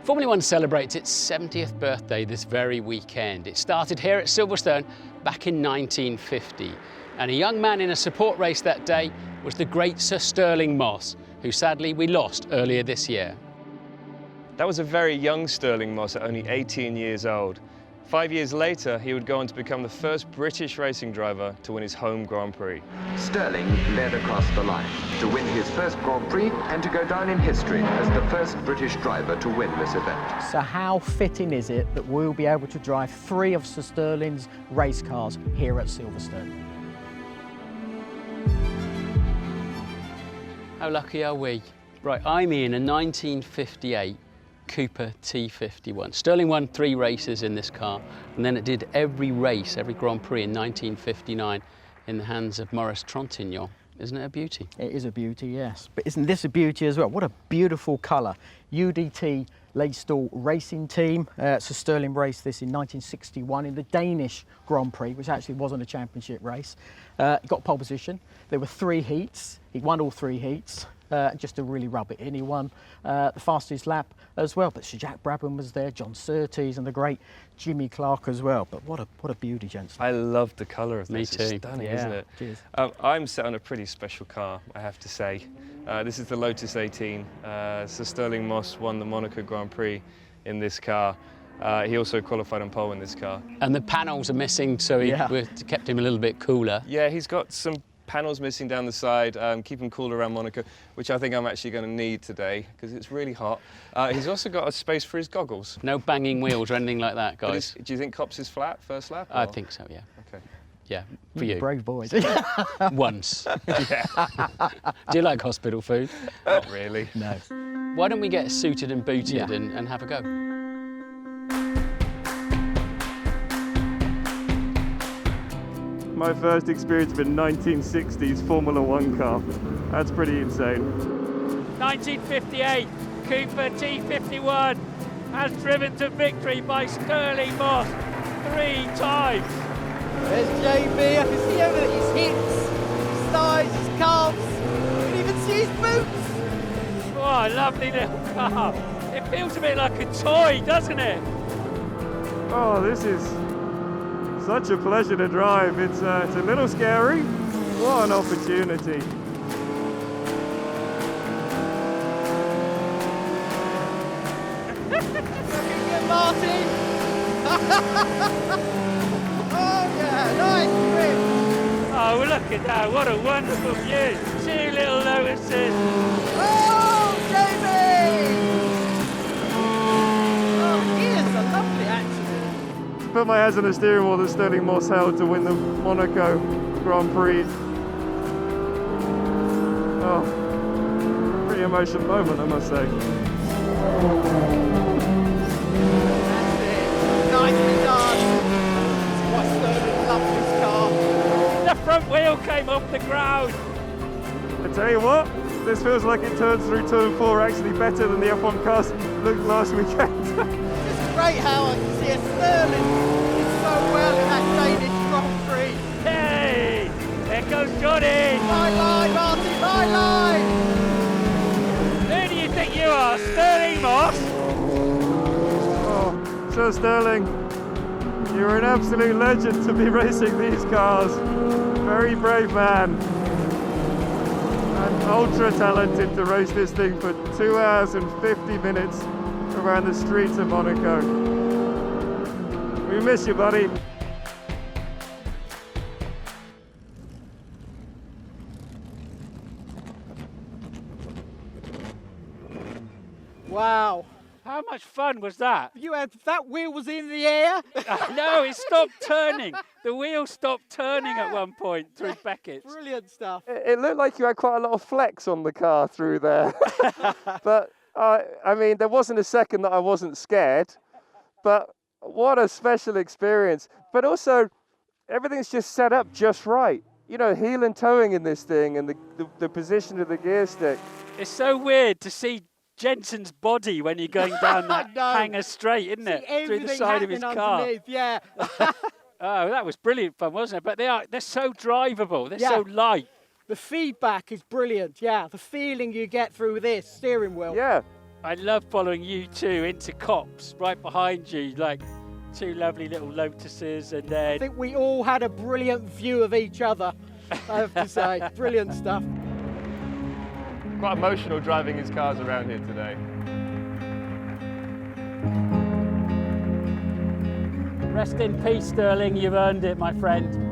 Formula One celebrates its 70th birthday this very weekend. It started here at Silverstone back in 1950. And a young man in a support race that day was the great Sir Stirling Moss, who sadly we lost earlier this year. That was a very young Stirling Moss at only 18 years old. 5 years later, he would go on to become the first British racing driver to win his home Grand Prix. Stirling led across the line to win his first Grand Prix and to go down in history as the first British driver to win this event. So how fitting is it that we'll be able to drive 3 of Sir Stirling's race cars here at Silverstone? How lucky are we? Right, I'm in a 1958 Cooper T51. Stirling won 3 races in this car, and then it did every race, every Grand Prix in 1959 in the hands of Maurice Trintignant. Isn't it a beauty? It is a beauty, yes. But isn't this a beauty as well? What a beautiful colour. UDT Leistall Racing Team. Sir Stirling raced this in 1961 in the Danish Grand Prix, which actually wasn't a championship race. He got pole position. There were 3 heats. He won all 3 heats. Just to really rub it in, he won the fastest lap as well. But Sir Jack Brabham was there, John Surtees, and the great Jimmy Clark as well. But what a beauty, Jenson. I love the colour of this. Me too. It's stunning, isn't it? Cheers. I'm set on a pretty special car, I have to say. This is the Lotus 18. Sir Stirling Moss won the Monaco Grand Prix in this car. He also qualified on pole in this car. And the panels are missing, so we kept him a little bit cooler. Yeah, he's got some panels missing down the side, keep him cool around Monaco, which I think I'm actually going to need today because it's really hot. He's also got a space for his goggles. No banging wheels or anything like that, guys. Do you think Copse is flat first lap? Or? I think so, yeah. Okay. Yeah, for you. Brave boys. Once. Yeah. Do you like hospital food? Not really. No. Why don't we get suited and booted and have a go? My first experience of a 1960s Formula One car. That's pretty insane. 1958 Cooper T51 as driven to victory by Stirling Moss 3 times. There's JB, I can see over his hips, his thighs, his calves, you can even see his boots. What a lovely little car. It feels a bit like a toy, doesn't it? Oh, this is such a pleasure to drive. It's a little scary. What an opportunity. Looking at Martin. Oh yeah, nice grip. Oh, well, look at that. What a wonderful view. 2 little Lotuses. Oh, JB! Oh, he is a lovely accident. Put my hands on the steering wheel that Stirling Moss held to win the Monaco Grand Prix. Oh, pretty emotional moment, I must say. That's it. Nicely done. What Stirling loved this car. The front wheel came off the ground. I tell you what, this feels like it turns through turn 4 actually better than the F1 cars looked last weekend. It's great how I can see a Stirling did so well in that Danish Grand Prix. Hey, there goes Johnny. My line, Martin, my line. Who do you think you are, Stirling Moss? Oh, Sir Stirling, you're an absolute legend to be racing these cars. Very brave man. And ultra talented to race this thing for 2 hours and 50 minutes around the streets of Monaco. We miss you, buddy. Wow. How much fun was that? You had that wheel was in the air. No, it stopped turning. The wheel stopped turning at one point through Beckett's. Brilliant stuff. It looked like you had quite a lot of flex on the car through there. But, I mean, there wasn't a second that I wasn't scared. But what a special experience. But also, everything's just set up just right. You know, heel and towing in this thing and the position of the gear stick. It's so weird to see Jenson's body when you're going down that hanger straight, isn't it? Through the side of his car. Yeah. Oh, that was brilliant fun, wasn't it? But they're so drivable. They're so light. The feedback is brilliant. Yeah, the feeling you get through this steering wheel. Yeah, I love following you two into Cops, right behind you, like two lovely little Lotuses, and I then think we all had a brilliant view of each other, I have to say. Brilliant stuff. Quite emotional driving his cars around here today. rest in peace, Stirling. You've earned it, my friend.